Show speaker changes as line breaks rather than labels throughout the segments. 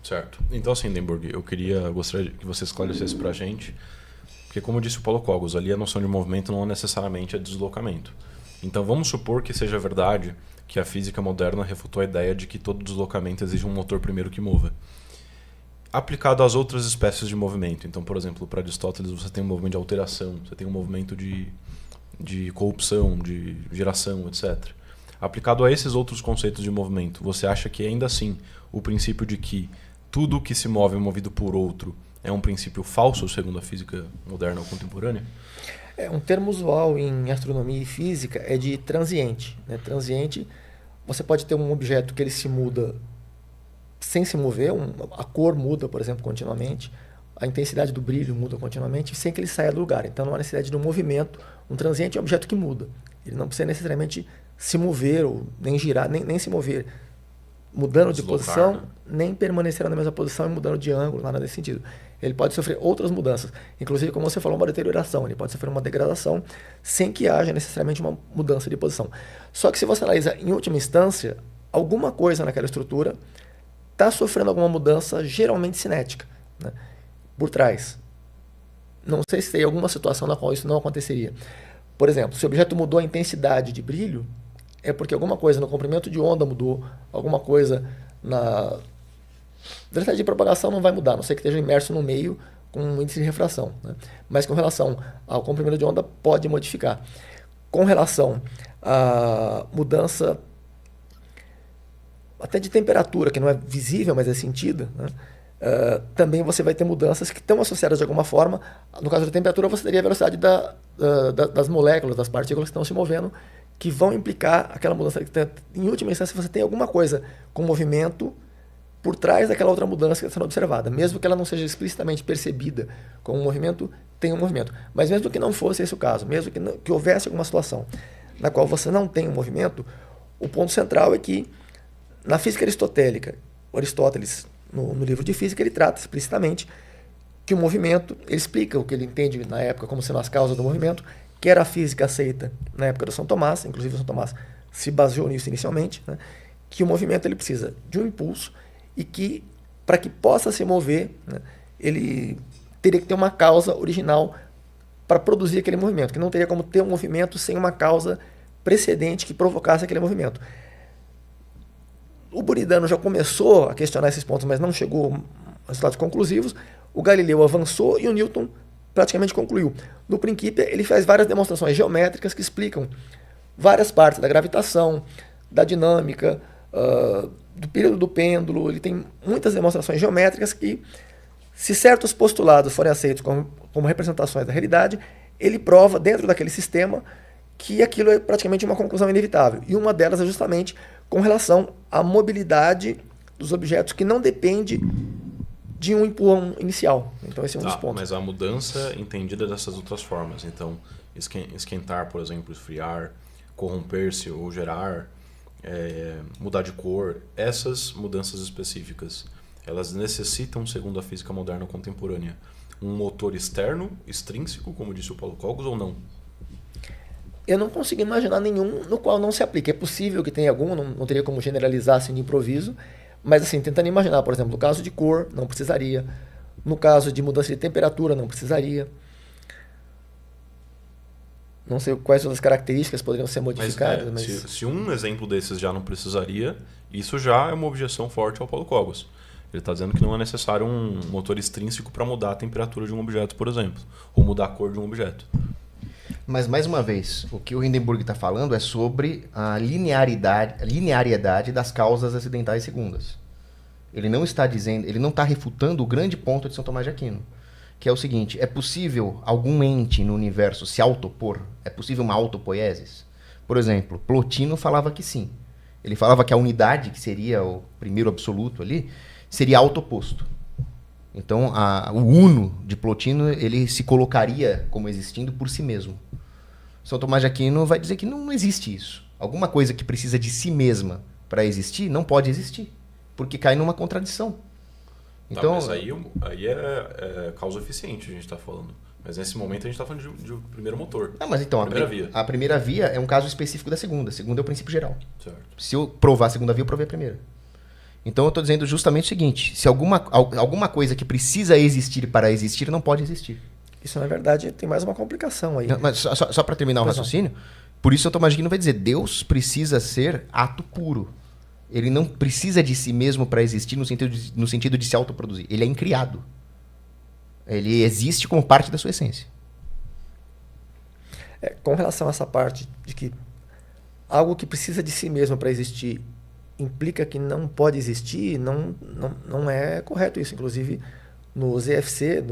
Certo. Então, assim, Hindenburg, gostaria que você esclarecesse para a gente, porque como disse o Paulo Cogos, ali a noção de movimento não é necessariamente a deslocamento. Então, vamos supor que seja verdade que a física moderna refutou a ideia de que todo deslocamento exige um motor primeiro que mova. Aplicado às outras espécies de movimento. Então, por exemplo, para Aristóteles você tem um movimento de alteração, você tem um movimento de corrupção, de geração, etc. Aplicado a esses outros conceitos de movimento, você acha que ainda assim o princípio de que tudo que se move é movido por outro é um princípio falso, segundo a física moderna ou contemporânea?
Um termo usual em astronomia e física é de transiente, né? Transiente, você pode ter um objeto que ele se muda sem se mover, a cor muda, por exemplo, continuamente, a intensidade do brilho muda continuamente, sem que ele saia do lugar. Então não há necessidade de um movimento. Um transiente é um objeto que muda. Ele não precisa necessariamente se mover, ou nem girar, nem se mover, mudando de posição,
né?
nem permanecer na mesma posição e mudando de ângulo, nada nesse sentido. Ele pode sofrer outras mudanças, inclusive, como você falou, uma deterioração. Ele pode sofrer uma degradação sem que haja necessariamente uma mudança de posição. Só que se você analisa em última instância, alguma coisa naquela estrutura está sofrendo alguma mudança, geralmente cinética, né, por trás. Não sei se tem alguma situação na qual isso não aconteceria. Por exemplo, se o objeto mudou a intensidade de brilho, é porque alguma coisa no comprimento de onda mudou, alguma coisa na velocidade de propagação não vai mudar, a não ser que esteja imerso no meio com um índice de refração, né? Mas com relação ao comprimento de onda, pode modificar. Com relação à mudança até de temperatura, que não é visível, mas é sentida, né? Também você vai ter mudanças que estão associadas de alguma forma. No caso da temperatura, você teria a velocidade das moléculas, das partículas que estão se movendo, que vão implicar aquela mudança. Em última instância, você tem alguma coisa com movimento por trás daquela outra mudança que está sendo observada. Mesmo que ela não seja explicitamente percebida como um movimento, tem um movimento. Mas mesmo que não fosse esse o caso, mesmo que houvesse alguma situação na qual você não tem um movimento, o ponto central é que na física aristotélica, Aristóteles, no livro de física, ele trata explicitamente que o movimento, ele explica o que ele entende na época como sendo as causas do movimento, que era a física aceita na época do São Tomás, inclusive o São Tomás se baseou nisso inicialmente, né, que o movimento ele precisa de um impulso e que, para que possa se mover, né, ele teria que ter uma causa original para produzir aquele movimento, que não teria como ter um movimento sem uma causa precedente que provocasse aquele movimento. O Buridano já começou a questionar esses pontos, mas não chegou a resultados conclusivos. O Galileu avançou e o Newton praticamente concluiu. No Principia, ele faz várias demonstrações geométricas que explicam várias partes da gravitação, da dinâmica, do período do pêndulo. Ele tem muitas demonstrações geométricas que, se certos postulados forem aceitos como representações da realidade, ele prova dentro daquele sistema que aquilo é praticamente uma conclusão inevitável. E uma delas é justamente com relação à mobilidade dos objetos, que não depende de um empurrão inicial. Então esse é um dos pontos.
Mas a mudança entendida dessas outras formas. Então, esquentar, por exemplo, esfriar, corromper-se ou gerar, mudar de cor, essas mudanças específicas, elas necessitam, segundo a física moderna contemporânea, um motor externo, extrínseco, como disse o Paulo Cogos, ou não?
Eu não consigo imaginar nenhum no qual não se aplique. É possível que tenha algum, não teria como generalizar assim de improviso, mas assim, tentando imaginar, por exemplo, no caso de cor, não precisaria. No caso de mudança de temperatura, não precisaria. Não sei quais outras características poderiam ser modificadas. Mas
se um exemplo desses já não precisaria, isso já é uma objeção forte ao Paulo Cogos. Ele está dizendo que não é necessário um motor extrínseco para mudar a temperatura de um objeto, por exemplo, ou mudar a cor de um objeto.
Mas, mais uma vez, o que o Hindenburg está falando é sobre a linearidade das causas acidentais segundas. Ele não está dizendo, ele não está refutando o grande ponto de São Tomás de Aquino, que é o seguinte: é possível algum ente no universo se autopor? É possível uma autopoiesis? Por exemplo, Plotino falava que sim. Ele falava que a unidade, que seria o primeiro absoluto ali, seria autoposto. Então, o uno de Plotino, ele se colocaria como existindo por si mesmo. São Tomás de Aquino vai dizer que não existe isso. Alguma coisa que precisa de si mesma para existir, não pode existir, porque cai numa contradição. Então,
mas aí é causa eficiente, a gente está falando. Mas nesse momento a gente está falando de primeiro motor.
Mas então,
via.
A primeira via é um caso específico da segunda. A segunda é o princípio geral.
Certo.
Se eu provar a segunda via, eu provei a primeira. Então eu estou dizendo justamente o seguinte: se alguma coisa que precisa existir para existir não pode existir.
Isso, na verdade, tem mais uma complicação aí.
Não, mas só para terminar o raciocínio, por isso o Thomas Guino vai dizer: Deus precisa ser ato puro. Ele não precisa de si mesmo para existir no sentido de se autoproduzir. Ele é incriado. Ele existe como parte da sua essência.
Com relação a essa parte de que algo que precisa de si mesmo para existir implica que não pode existir, não é correto isso. Inclusive, no ZFC,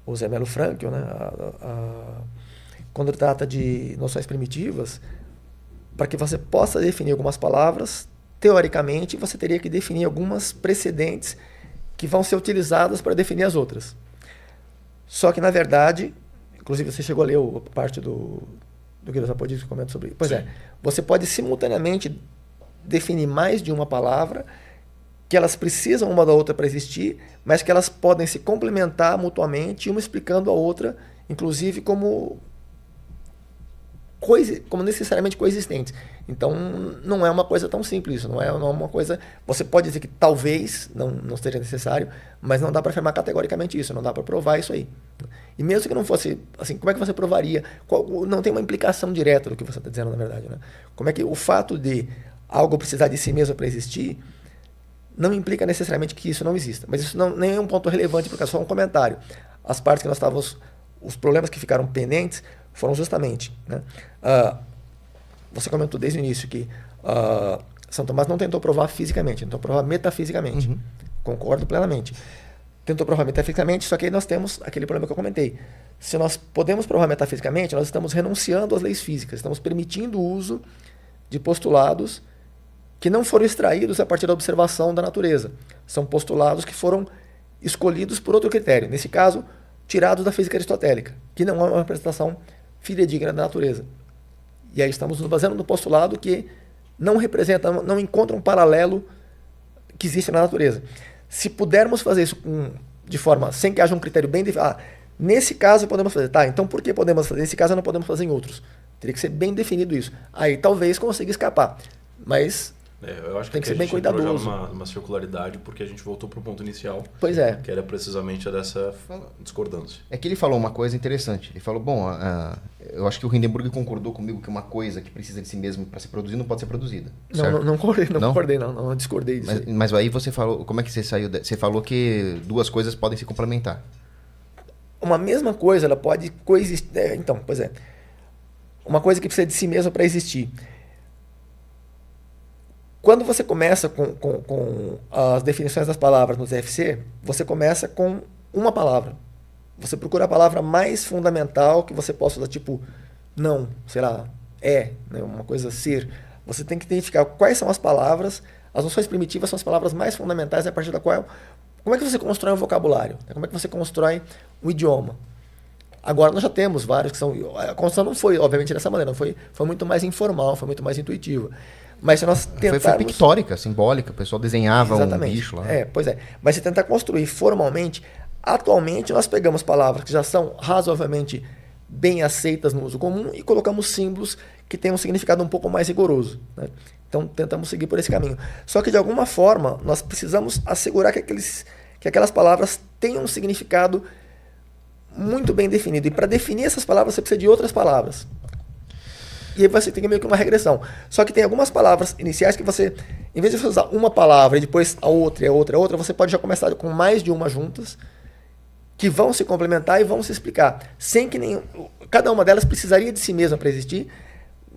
o Zé Melo Frankl, né, quando trata de noções primitivas, para que você possa definir algumas palavras, teoricamente, você teria que definir algumas precedentes que vão ser utilizadas para definir as outras. Só que, na verdade, inclusive você chegou a ler a parte do Guido Zapodisco que comenta sobre isso. Pois Sim. Você pode simultaneamente definir mais de uma palavra, que elas precisam uma da outra para existir, mas que elas podem se complementar mutuamente, uma explicando a outra, inclusive como necessariamente coexistentes. Então, não é uma coisa tão simples, não é uma coisa... Você pode dizer que talvez não seja necessário, mas não dá para afirmar categoricamente isso, não dá para provar isso aí. E mesmo que não fosse assim, como é que você provaria? Não tem uma implicação direta do que você está dizendo, na verdade, né? Como é que o fato de algo precisar de si mesmo para existir não implica necessariamente que isso não exista. Mas isso nem é um ponto relevante, porque é só um comentário. As partes que nós estávamos... Os problemas que ficaram pendentes foram justamente... Né, você comentou desde o início que São Tomás não tentou provar fisicamente, tentou provar metafisicamente. Uhum. Concordo plenamente. Tentou provar metafisicamente, só que aí nós temos aquele problema que eu comentei. Se nós podemos provar metafisicamente, nós estamos renunciando às leis físicas, estamos permitindo o uso de postulados que não foram extraídos a partir da observação da natureza. São postulados que foram escolhidos por outro critério. Nesse caso, tirados da física aristotélica, que não é uma representação fidedigna da natureza. E aí estamos nos baseando no postulado que não representa, não encontra um paralelo que existe na natureza. Se pudermos fazer isso de forma, sem que haja um critério bem definido, nesse caso podemos fazer, então por que podemos fazer? Nesse caso não podemos fazer em outros. Teria que ser bem definido isso. Aí talvez consiga escapar, mas
eu acho
tem que ser
a
bem
gente entrou
cuidadoso.
Já numa circularidade porque a gente voltou para o ponto inicial.
Pois é.
Que era precisamente dessa discordância.
É que ele falou uma coisa interessante. Ele falou, eu acho que o Hindenburg concordou comigo que uma coisa que precisa de si mesmo para ser produzida não pode ser produzida.
Não concordei, não discordei disso.
Mas aí você falou, como é que você saiu? Você falou que duas coisas podem se complementar.
Uma mesma coisa, ela pode coexistir. Então, pois é. Uma coisa que precisa de si mesma para existir. Quando você começa com as definições das palavras no ZFC, você começa com uma palavra. Você procura a palavra mais fundamental que você possa usar, tipo, não, sei lá, né, uma coisa ser. Você tem que identificar quais são as palavras, as noções primitivas são as palavras mais fundamentais a partir da qual... Como é que você constrói um vocabulário? Como é que você constrói um idioma? Agora nós já temos vários que são... A construção não foi, obviamente, dessa maneira, foi muito mais informal, foi muito mais intuitiva. Mas se nós tentarmos...
Foi pictórica, simbólica, o pessoal desenhava
Exatamente.
Um bicho lá.
Pois é. Mas se tentar construir formalmente, atualmente nós pegamos palavras que já são razoavelmente bem aceitas no uso comum e colocamos símbolos que têm um significado um pouco mais rigoroso, né? Então tentamos seguir por esse caminho. Só que de alguma forma nós precisamos assegurar que aquelas palavras tenham um significado muito bem definido. E para definir essas palavras você precisa de outras palavras. E aí você tem meio que uma regressão. Só que tem algumas palavras iniciais que você, em vez de você usar uma palavra e depois a outra, você pode já começar com mais de uma juntas, que vão se complementar e vão se explicar. Sem que cada uma delas precisaria de si mesma para existir.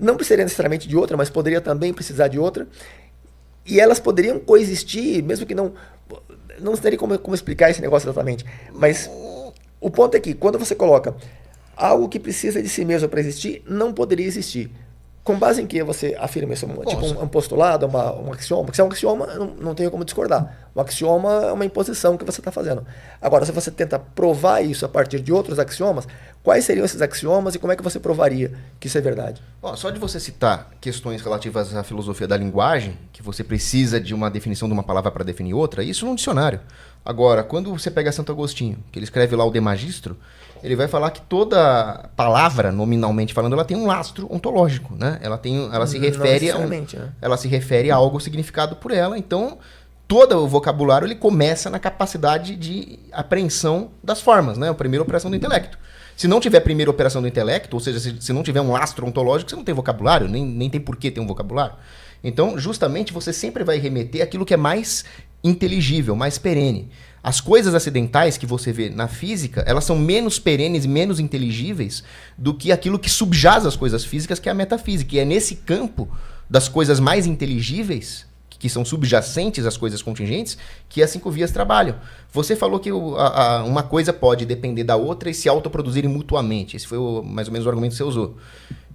Não precisaria necessariamente de outra, mas poderia também precisar de outra. E elas poderiam coexistir, mesmo que não teria como explicar esse negócio exatamente. Mas o ponto é que, quando você coloca algo que precisa de si mesmo para existir, não poderia existir. Com base em que você afirma isso? Tipo um postulado, um axioma? Porque se é um axioma, não tenho como discordar. Um axioma é uma imposição que você está fazendo. Agora, se você tenta provar isso a partir de outros axiomas, quais seriam esses axiomas e como é que você provaria que isso é verdade?
Ó, só de você citar questões relativas à filosofia da linguagem, que você precisa de uma definição de uma palavra para definir outra, isso num dicionário. Agora, quando você pega Santo Agostinho, que ele escreve lá o De Magistro, ele vai falar que toda palavra, nominalmente falando, ela tem um lastro ontológico, né? Ela se refere a algo significado por ela. Então, todo o vocabulário ele começa na capacidade de apreensão das formas, né? A primeira operação do intelecto. Se não tiver a primeira operação do intelecto, ou seja, se não tiver um lastro ontológico, você não tem vocabulário, nem tem por que ter um vocabulário. Então, justamente, você sempre vai remeter àquilo que é mais inteligível, mais perene. As coisas acidentais que você vê na física, elas são menos perenes e menos inteligíveis do que aquilo que subjaz as coisas físicas, que é a metafísica. E é nesse campo das coisas mais inteligíveis, que são subjacentes às coisas contingentes, que as 5 vias trabalham. Você falou que uma coisa pode depender da outra e se autoproduzirem mutuamente. Esse foi mais ou menos o argumento que você usou.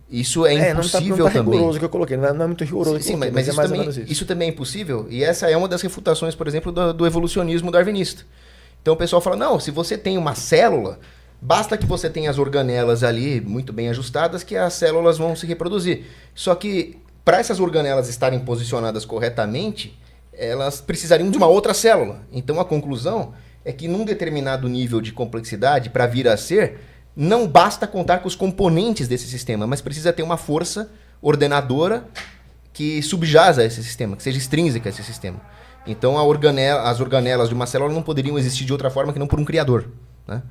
Isso é impossível
não tá
também.
rigoroso que eu coloquei, não é muito rigoroso.
Sim,
mas
mas
é
isso,
mais ou
também,
menos isso.
isso também é impossível, e essa é uma das refutações, por exemplo, do evolucionismo darwinista. Então o pessoal fala, não, se você tem uma célula, basta que você tenha as organelas ali muito bem ajustadas, que as células vão se reproduzir. Só que para essas organelas estarem posicionadas corretamente, elas precisariam de uma outra célula. Então a conclusão é que num determinado nível de complexidade, para vir a ser, não basta contar com os componentes desse sistema, mas precisa ter uma força ordenadora que subjaza esse sistema, que seja extrínseca a esse sistema. Então as organelas de uma célula não poderiam existir de outra forma que não por um criador, né?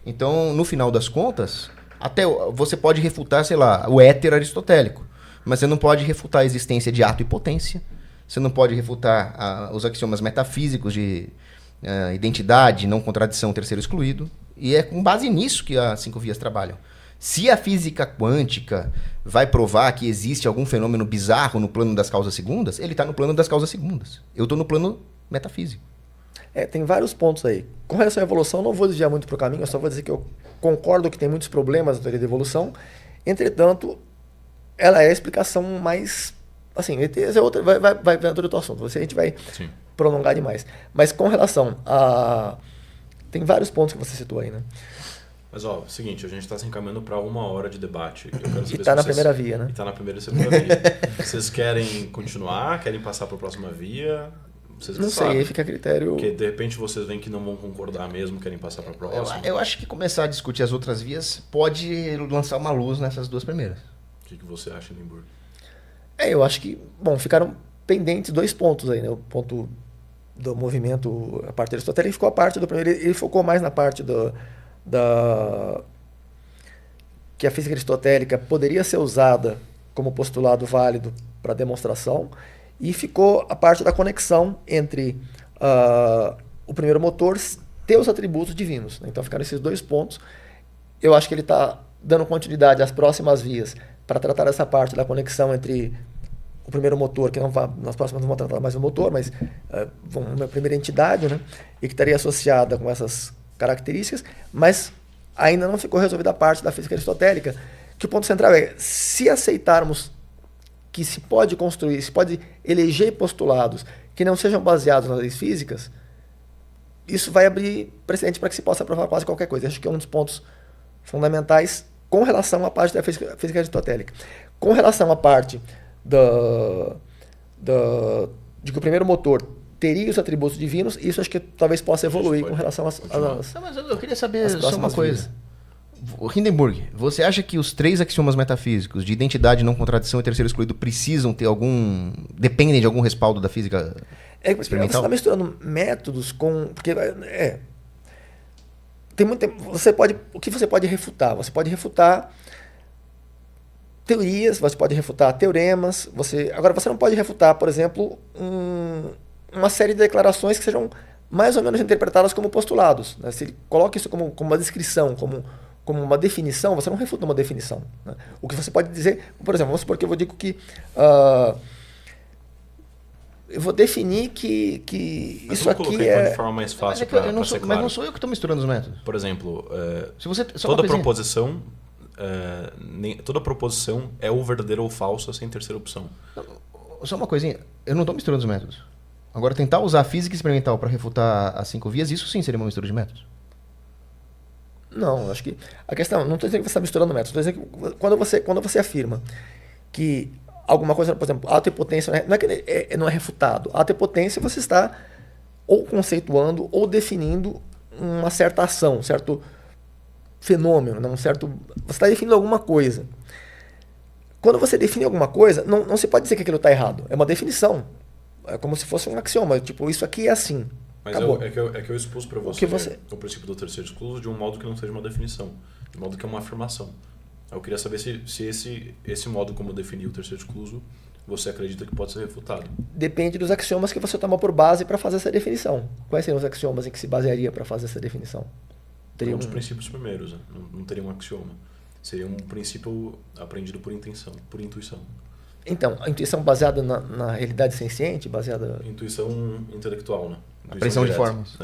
Então, no final das contas, até você pode refutar, sei lá, o éter aristotélico, mas você não pode refutar a existência de ato e potência, você não pode refutar os axiomas metafísicos de identidade, não contradição, terceiro excluído. E é com base nisso que as 5 vias trabalham. Se a física quântica vai provar que existe algum fenômeno bizarro no plano das causas segundas, ele está no plano das causas segundas. Eu estou no plano metafísico.
Tem vários pontos aí. Com relação à evolução, não vou desviar muito para o caminho, eu só vou dizer que eu concordo que tem muitos problemas na teoria da evolução. Entretanto, ela é a explicação mais... Assim, essa é outra, vai dentro do teu assunto. A gente vai prolongar demais. Mas com relação a... Tem vários pontos que você citou aí, né?
Mas, ó, seguinte, a gente está se encaminhando para 1 hora de debate. Eu quero saber
e está na primeira via, né?
E está na primeira e segunda via. Vocês querem continuar? Querem passar para a próxima via? Vocês
não sei, aí fica a critério...
Porque, de repente, vocês veem que não vão concordar mesmo, querem passar para a próxima.
Eu acho que começar a discutir as outras vias pode lançar uma luz nessas 2 primeiras.
O que você acha, Lindenburg?
Eu acho que, ficaram pendentes 2 pontos aí, né? O ponto do movimento, a parte aristotélica, ficou a parte do primeiro, ele focou mais na parte que a física aristotélica poderia ser usada como postulado válido para demonstração, e ficou a parte da conexão entre o primeiro motor ter os atributos divinos, né? Então ficaram esses 2 pontos. Eu acho que ele está dando continuidade às próximas vias para tratar essa parte da conexão entre o primeiro motor, que nas próximas não vão tratar mais o motor, mas uma primeira entidade, né? E que estaria associada com essas características, mas ainda não ficou resolvida a parte da física aristotélica, que o ponto central é, se aceitarmos que se pode construir, se pode eleger postulados que não sejam baseados nas leis físicas, isso vai abrir precedente para que se possa provar quase qualquer coisa. Acho que é um dos pontos fundamentais com relação à parte da física aristotélica. Com relação à parte de que o primeiro motor teria os atributos divinos, isso acho que talvez possa evoluir com relação às...
Mas eu queria saber só uma coisa. Hindenburg, você acha que os 3 axiomas metafísicos de identidade, não contradição e terceiro excluído precisam ter dependem de algum respaldo da física experimental?
Você está misturando métodos com... Porque tem muito tempo, o que você pode refutar? Você pode refutar teorias, você pode refutar teoremas, agora você não pode refutar, por exemplo, uma série de declarações que sejam mais ou menos interpretadas como postulados, né? Se ele coloca isso como uma descrição, como uma definição, você não refuta uma definição, né? O que você pode dizer, por exemplo, vamos supor que eu digo que eu vou definir que
mas
isso aqui
de forma mais fácil para ser claro.
Mas não sou eu que estou misturando os métodos.
Por exemplo,
toda
proposição é ou verdadeira ou falsa sem terceira opção.
Só uma coisinha, eu não estou misturando os métodos. Agora, tentar usar a física experimental para refutar as 5 vias, isso sim seria uma mistura de métodos.
Não, acho que a questão, não estou dizendo que você está misturando métodos, estou dizendo que quando você afirma que alguma coisa, por exemplo, autopotência, não é que não é refutado. Autopotência você está ou conceituando ou definindo uma certa ação, um certo fenômeno, você está definindo alguma coisa. Quando você define alguma coisa, não se pode dizer que aquilo está errado. É uma definição. É como se fosse um axioma. Tipo, isso aqui é assim.
Mas é que eu expus para você o princípio do terceiro excluso de um modo que não seja uma definição. De um modo que é uma afirmação. Eu queria saber se esse modo como definir o terceiro excluso, você acredita que pode ser refutado.
Depende dos axiomas que você toma por base para fazer essa definição. Quais seriam os axiomas em que se basearia para fazer essa definição?
Teria uns princípios primeiros, né? Não teria um axioma. Seria um princípio aprendido por intuição.
Então, a intuição baseada na realidade senciente, baseada...
Intuição intelectual, né?
Apreensão de formas.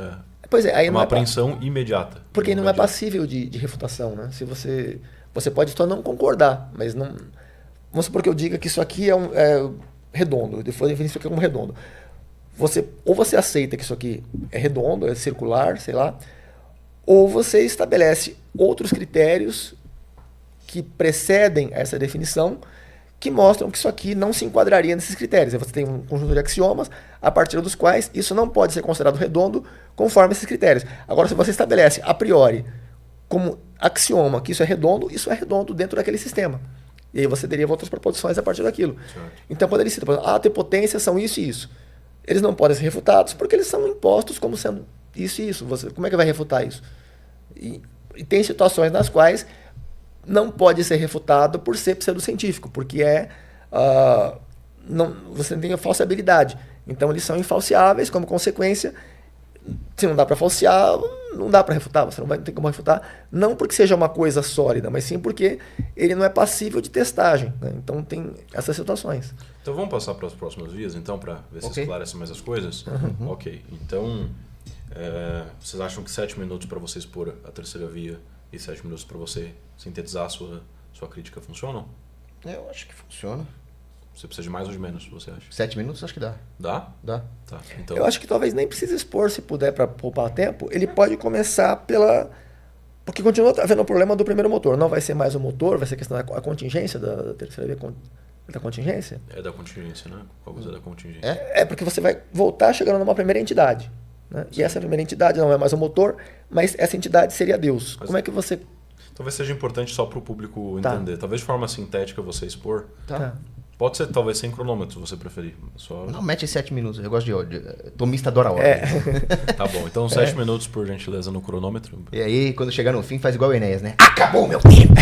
Pois é, aí
uma apreensão imediata.
Porque não é passível de refutação, né? Se você pode só não concordar, mas não... Vamos supor que eu diga que isso aqui é redondo, eu vou definir isso aqui como redondo. Ou você aceita que isso aqui é redondo, é circular, sei lá, ou você estabelece outros critérios que precedem essa definição que mostram que isso aqui não se enquadraria nesses critérios. Aí você tem um conjunto de axiomas a partir dos quais isso não pode ser considerado redondo conforme esses critérios. Agora, se você estabelece a priori como axioma que isso é redondo dentro daquele sistema. E aí você deriva outras proposições a partir daquilo. Certo. Então, quando ele cita, por exemplo, autopotências são isso e isso. Eles não podem ser refutados porque eles são impostos como sendo isso e isso. Como é que vai refutar isso? E tem situações nas quais não pode ser refutado por ser pseudocientífico, porque você tem a falseabilidade. Então, eles são infalseáveis, como consequência. Se não dá para falsear, não dá para refutar, você não vai ter como refutar, não porque seja uma coisa sólida, mas sim porque ele não é passível de testagem, né? Então tem essas situações.
Então vamos passar para as próximas vias, então, para ver se esclarece mais as coisas? Uhum. Ok, então vocês acham que 7 minutos para você expor a terceira via e 7 minutos para você sintetizar a sua crítica funcionam?
Eu acho que funciona.
Você precisa de mais ou de menos, você acha?
7 minutos acho que dá.
Dá?
Dá.
Tá, então...
Eu acho que talvez nem precise expor, se puder, para poupar tempo. Ele pode começar porque continua havendo o problema do primeiro motor. Não vai ser mais o motor, vai ser a questão da contingência da terceira via, da contingência.
É da contingência, né? Qual coisa é da contingência?
É porque você vai voltar chegando numa primeira entidade. Né? E essa primeira entidade não é mais o motor, mas essa entidade seria Deus. Como é que você...
Talvez seja importante só para o público entender. Talvez de forma sintética você expor.
Tá.
Pode ser, talvez, sem cronômetro, se você preferir. Só...
Não, mete 7 minutos. Eu gosto de tomista adora a hora.
Tá bom, então 7 minutos, por gentileza, no cronômetro.
E aí, quando chegar no fim, faz igual o Enéas, né? Acabou o meu tempo!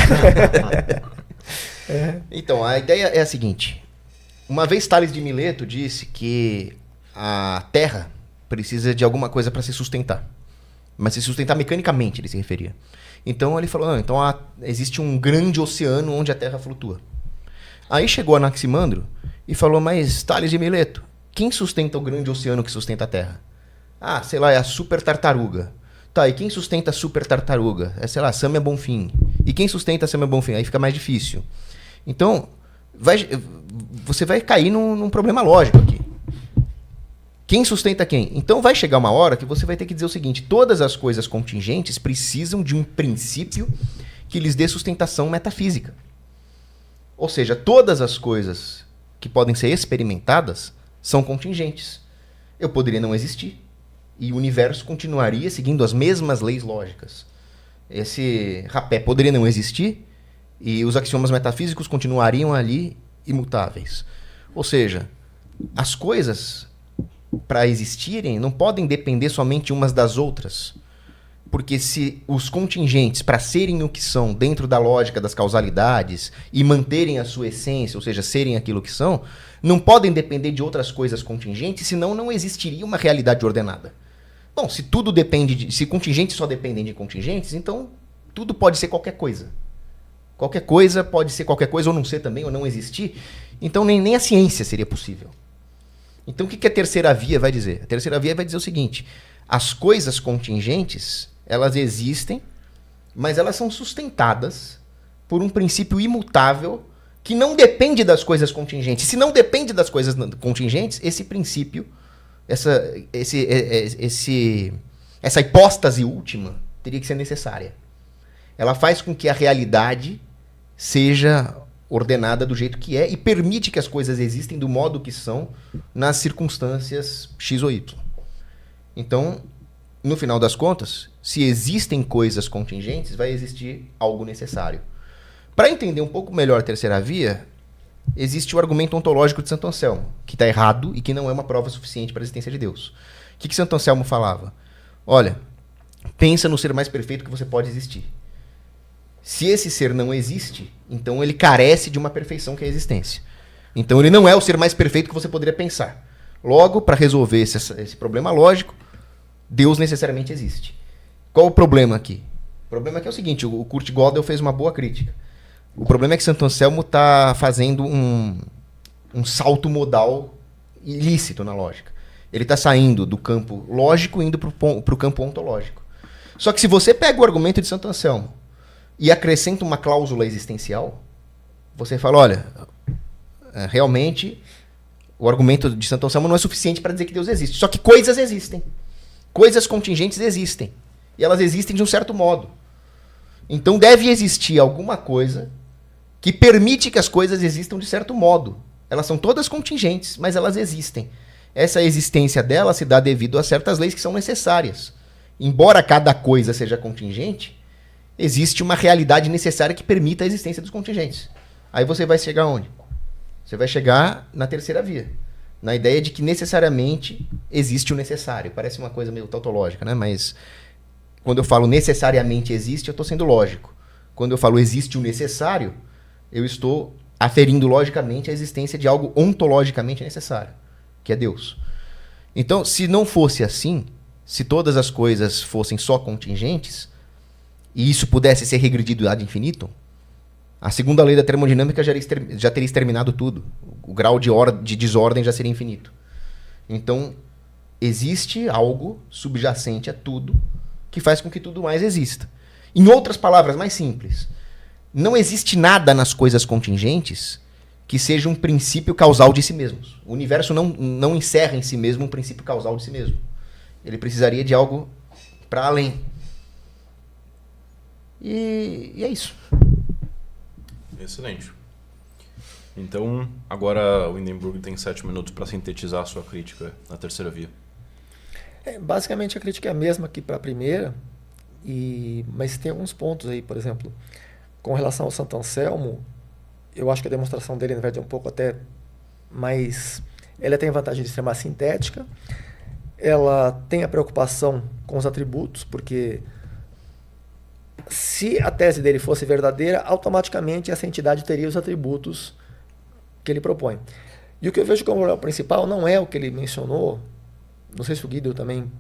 Então, a ideia é a seguinte. Uma vez Tales de Mileto disse que a Terra precisa de alguma coisa para se sustentar. Mas se sustentar mecanicamente, ele se referia. Então, ele falou, existe um grande oceano onde a Terra flutua. Aí chegou Anaximandro e falou, mas Tales de Mileto, quem sustenta o grande oceano que sustenta a Terra? Ah, sei lá, é a super tartaruga. Tá, e quem sustenta a super tartaruga? É, sei lá, Samia Bonfim. E quem sustenta a Samia Bonfim? Aí fica mais difícil. Então, você vai cair num problema lógico aqui. Quem sustenta quem? Então vai chegar uma hora que você vai ter que dizer o seguinte, todas as coisas contingentes precisam de um princípio que lhes dê sustentação metafísica. Ou seja, todas as coisas que podem ser experimentadas são contingentes. Eu poderia não existir e o universo continuaria seguindo as mesmas leis lógicas. Esse rapé poderia não existir e os axiomas metafísicos continuariam ali imutáveis. Ou seja, as coisas, para existirem, não podem depender somente umas das outras. Porque se os contingentes, para serem o que são dentro da lógica das causalidades e manterem a sua essência, ou seja, serem aquilo que são, não podem depender de outras coisas contingentes, senão não existiria uma realidade ordenada. Bom, se tudo depende se contingentes só dependem de contingentes, então tudo pode ser qualquer coisa. Qualquer coisa pode ser qualquer coisa, ou não ser também, ou não existir. Então nem a ciência seria possível. Então o que a terceira via vai dizer? A terceira via vai dizer o seguinte, as coisas contingentes... elas existem, mas elas são sustentadas por um princípio imutável que não depende das coisas contingentes. Se não depende das coisas contingentes, esse princípio, essa hipóstase última teria que ser necessária. ela faz com que a realidade seja ordenada do jeito que é e permite que as coisas existem do modo que são nas circunstâncias X ou Y. Então, no final das contas, se existem coisas contingentes, vai existir algo necessário. Para entender um pouco melhor a terceira via, existe o argumento ontológico de Santo Anselmo, que está errado e que não é uma prova suficiente para a existência de Deus. O que Santo Anselmo falava? Olha, pensa no ser mais perfeito que você pode existir. Se esse ser não existe, então ele carece de uma perfeição que é a existência. Então ele não é o ser mais perfeito que você poderia pensar. Logo, para resolver esse problema lógico, Deus necessariamente existe. Qual o problema aqui? O problema aqui é o seguinte, o Kurt Gödel fez uma boa crítica. O problema é que Santo Anselmo está fazendo um salto modal ilícito na lógica. Ele está saindo do campo lógico e indo para o campo ontológico. Só que se você pega o argumento de Santo Anselmo e acrescenta uma cláusula existencial, você fala, olha, realmente o argumento de Santo Anselmo não é suficiente para dizer que Deus existe. Só que coisas existem. Coisas contingentes existem. E elas existem de um certo modo. Então deve existir alguma coisa que permite que as coisas existam de certo modo. Elas são todas contingentes, mas elas existem. Essa existência delas se dá devido a certas leis que são necessárias. Embora cada coisa seja contingente, existe uma realidade necessária que permita a existência dos contingentes. Aí você vai chegar onde? Você vai chegar na terceira via. Na ideia de que necessariamente existe o necessário. Parece uma coisa meio tautológica, né? Mas quando eu falo necessariamente existe, eu estou sendo lógico. Quando eu falo existe o necessário, eu estou aferindo logicamente a existência de algo ontologicamente necessário, que é Deus. Então, se não fosse assim, se todas as coisas fossem só contingentes, e isso pudesse ser regredido ad infinitum, a segunda lei da termodinâmica já teria exterminado tudo. O grau de desordem já seria infinito. Então, existe algo subjacente a tudo que faz com que tudo mais exista. Em outras palavras mais simples, não existe nada nas coisas contingentes que seja um princípio causal de si mesmos. O universo não encerra em si mesmo um princípio causal de si mesmo. Ele precisaria de algo para além. E é isso.
Excelente. Então, agora o Hindenburg tem 7 minutos para sintetizar a sua crítica na terceira via.
Basicamente a crítica é a mesma que para a primeira, mas tem alguns pontos aí, por exemplo, com relação ao Santo Anselmo, eu acho que a demonstração dele, na verdade, é um pouco até mais... Ela tem a vantagem de ser mais sintética, ela tem a preocupação com os atributos, porque se a tese dele fosse verdadeira, automaticamente essa entidade teria os atributos que ele propõe. E o que eu vejo como problema principal não é o que ele mencionou, não sei se o Guido também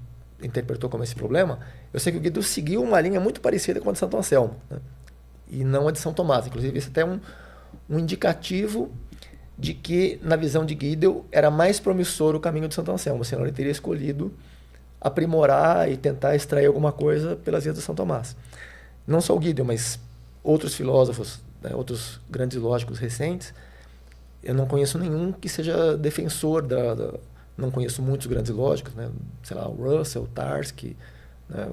interpretou como esse problema, eu sei que o Guido seguiu uma linha muito parecida com a de Santo Anselmo, né? E não a de São Tomás. Inclusive, isso até é um indicativo de que, na visão de Guido, era mais promissor o caminho de Santo Anselmo, senão ele teria escolhido aprimorar e tentar extrair alguma coisa pelas vias de São Tomás. Não só o Guido, mas outros filósofos, né, outros grandes lógicos recentes, eu não conheço nenhum que seja defensor não conheço muitos grandes lógicos, né, sei lá, o Russell, o Tarski, né,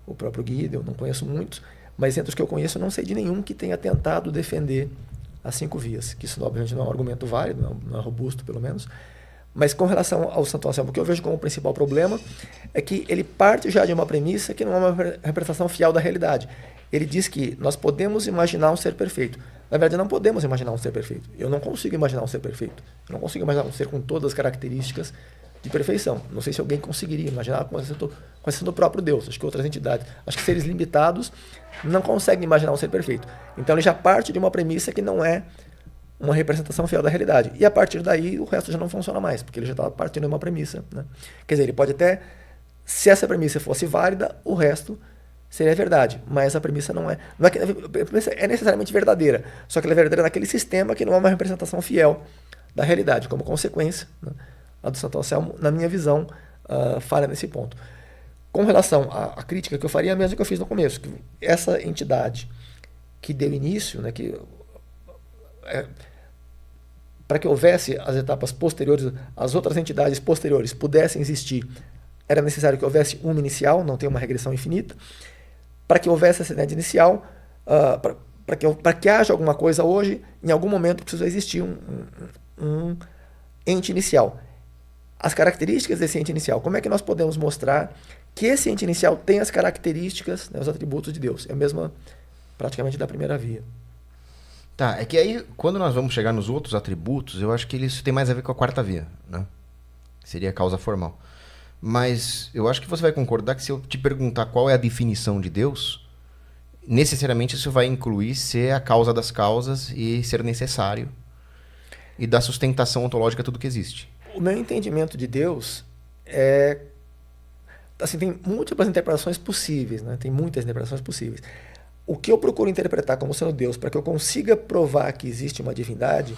o próprio Guido, eu não conheço muitos, mas entre os que eu conheço, eu não sei de nenhum que tenha tentado defender as 5 vias, que isso obviamente não é um argumento válido, não é robusto pelo menos, mas com relação ao Santo Anselmo, o que eu vejo como o principal problema é que ele parte já de uma premissa que não é uma representação fiel da realidade. Ele diz que nós podemos imaginar um ser perfeito. Na verdade, não podemos imaginar um ser perfeito. Eu não consigo imaginar um ser perfeito. Eu não consigo imaginar um ser com todas as características de perfeição. Não sei se alguém conseguiria imaginar com exceção do próprio Deus. Acho que outras entidades, acho que seres limitados não conseguem imaginar um ser perfeito. Então ele já parte de uma premissa que não é uma representação fiel da realidade. E a partir daí o resto já não funciona mais, porque ele já está partindo de uma premissa, né? Quer dizer, ele pode até, se essa premissa fosse válida, o resto seria verdade. Mas a premissa não é. Não é que, a premissa é necessariamente verdadeira, só que ela é verdadeira naquele sistema que não é uma representação fiel da realidade. Como consequência, né, a do Santo Anselmo, na minha visão, falha nesse ponto. Com relação à crítica que eu faria, a mesma que eu fiz no começo, que essa entidade que deu início, né, para que houvesse as etapas posteriores, as outras entidades posteriores pudessem existir, era necessário que houvesse uma inicial, não tem uma regressão infinita. para que houvesse essa identidade inicial, para que haja alguma coisa hoje, em algum momento precisa existir um ente inicial. As características desse ente inicial, como é que nós podemos mostrar que esse ente inicial tem as características, né, os atributos de Deus? É a mesma, praticamente, da primeira via.
Tá, é que aí, quando nós vamos chegar nos outros atributos, eu acho que isso tem mais a ver com a quarta via, né? Seria a causa formal. Mas eu acho que você vai concordar que se eu te perguntar qual é a definição de Deus, necessariamente isso vai incluir ser a causa das causas e ser necessário e dar sustentação ontológica a tudo que existe.
O meu entendimento de Deus é... Assim, tem múltiplas interpretações possíveis, né? Tem muitas interpretações possíveis. O que eu procuro interpretar como sendo Deus, para que eu consiga provar que existe uma divindade,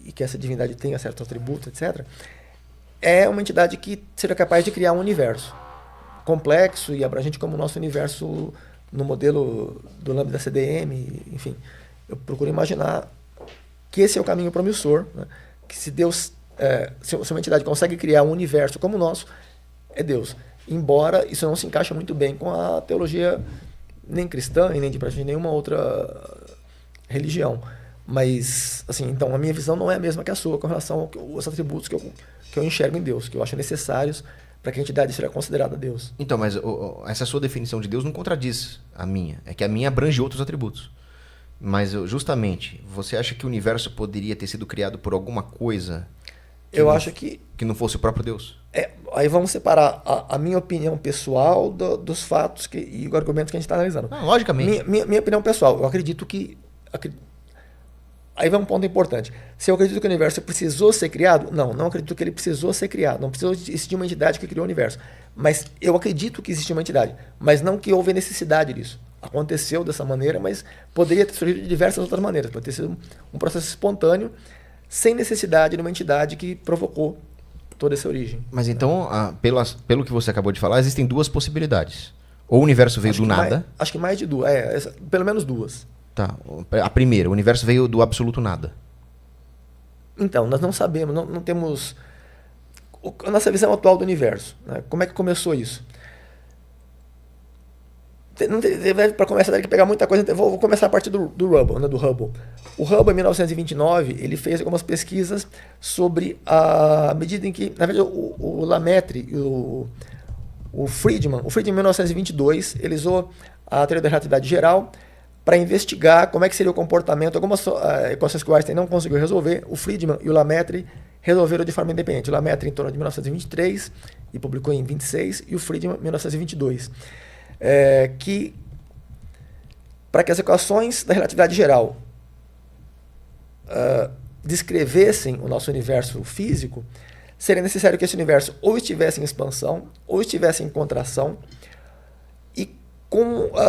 e que essa divindade tenha certos atributos, etc., é uma entidade que seja capaz de criar um universo complexo e abrangente como o nosso universo no modelo do Lambda CDM, enfim. Eu procuro imaginar que esse é o caminho promissor, né? Que se Deus, se uma entidade consegue criar um universo como o nosso, é Deus. Embora isso não se encaixe muito bem com a teologia nem cristã e nem de nenhuma outra religião. Mas, assim, então a minha visão não é a mesma que a sua com relação aos atributos que eu enxergo em Deus, que eu acho necessários para que a entidade seja considerada Deus.
Então, mas essa sua definição de Deus não contradiz a minha. É que a minha abrange outros atributos. Mas, justamente, você acha que o universo poderia ter sido criado por alguma coisa
acho que
não fosse o próprio Deus?
Aí vamos separar a minha opinião pessoal dos fatos e os argumentos que a gente está analisando.
Não, logicamente.
Minha opinião pessoal, eu acredito que... Aí vai um ponto importante. Se eu acredito que o universo precisou ser criado, não acredito que ele precisou ser criado. Não precisou existir uma entidade que criou o universo. Mas eu acredito que existe uma entidade. Mas não que houve necessidade disso. Aconteceu dessa maneira, mas poderia ter surgido de diversas outras maneiras. Pode ter sido um processo espontâneo, sem necessidade de uma entidade que provocou toda essa origem.
Mas então, pelo que você acabou de falar, existem duas possibilidades. Ou o universo veio do nada.
Acho que mais de duas. Pelo menos duas.
Tá. A primeira, o universo veio do absoluto nada.
Então, nós não sabemos, não temos... A nossa visão atual do universo, né? Como é que começou isso? Para começar, tem que pegar muita coisa. Vou começar a partir do Hubble, né? Do Hubble. O Hubble, em 1929, ele fez algumas pesquisas sobre a medida em que, na verdade, o Lemaitre e o Friedman, em 1922, ele usou a teoria da relatividade geral para investigar como é que seria o comportamento. Algumas equações que o Einstein não conseguiu resolver, o Friedman e o Lemaitre resolveram de forma independente. O Lemaitre em torno de 1923 e publicou em 26, e o Friedman em 1922. Que para que as equações da relatividade geral descrevessem o nosso universo físico, seria necessário que esse universo ou estivesse em expansão ou estivesse em contração, e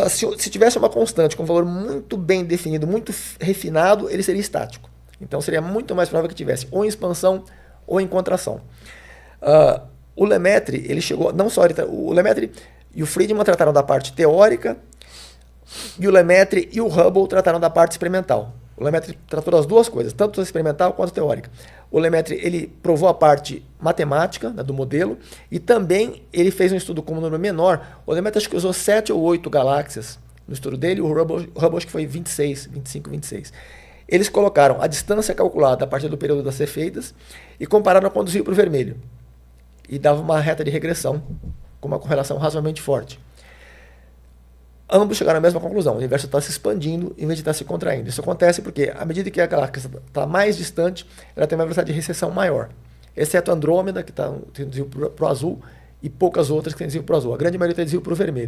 se tivesse uma constante com um valor muito bem definido, muito refinado, ele seria estático. Então seria muito mais provável que tivesse ou em expansão ou em contração. O Lemaitre, ele chegou, não só o Lemaitre e o Friedman trataram da parte teórica, e o Lemaitre e o Hubble trataram da parte experimental. O Lemaitre tratou das duas coisas, tanto a experimental quanto a teórica. O Lemaitre, ele provou a parte matemática, né, do modelo, e também ele fez um estudo com um número menor. O Lemaitre acho que usou 7 ou 8 galáxias no estudo dele, o Hubble acho que foi 25, 26. Eles colocaram a distância calculada a partir do período das cefeidas e compararam com o desvio para o vermelho. E dava uma reta de regressão com uma correlação razoavelmente forte. Ambos chegaram à mesma conclusão: o universo está se expandindo em vez de estar se contraindo. Isso acontece porque, à medida que a galáxia está mais distante, ela tem uma velocidade de recessão maior. Exceto a Andrômeda, que tem desvio para o azul, e poucas outras que têm desvio para o azul. A grande maioria tem desvio para o vermelho.